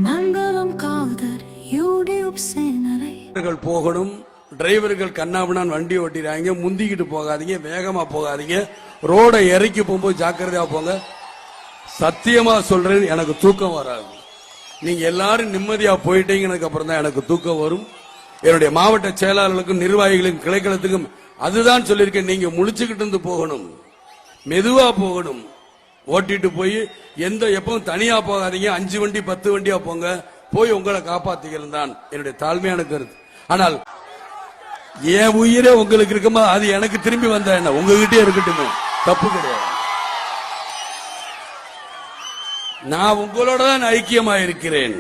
மங்களம் Kader YouTube சேனலை போகணும். டிரைவர்கள் கண்ணாபின்னான் வண்டி ஓட்டிடுறாங்க. முந்திக்கிட்டு போகாதீங்க, வேகமா போகாதீங்க. ரோட இறக்கி போகும்போது ஜாக்கிரதையா போங்க. சத்தியமா சொல்றேன், எனக்கு தூக்கம் வராது. நீங்க எல்லாரும் நிம்மதியா போயிட்டீங்கன்னு அப்புறம் தான் எனக்கு தூக்கம் வரும். என்னுடைய மாவட்ட செயலாளர்களுக்கும் நிர்வாகிகளுக்கும் கிளைக்களத்துக்கும் அதுதான் சொல்லியிருக்கேன். நீங்க முழிச்சுக்கிட்டு இருந்து போகணும், மெதுவா போகணும். ஓட்டிட்டு போய் எப்பவும் தனியா போகாதீங்க. 5 வண்டி 10 வண்டியா போங்க. போய் உங்களை காப்பாத்திக்கிறது தான் என்னுடைய தாழ்மையான கருத்து. ஆனால் என் உயிரே உங்களுக்கு இருக்குமா, அது எனக்கு திரும்பி வந்தா என்ன, உங்ககிட்டே இருக்கட்டுமே, தப்பு கிடையாது. நான் உங்களோட தான் ஐக்கியமா இருக்கிறேன்.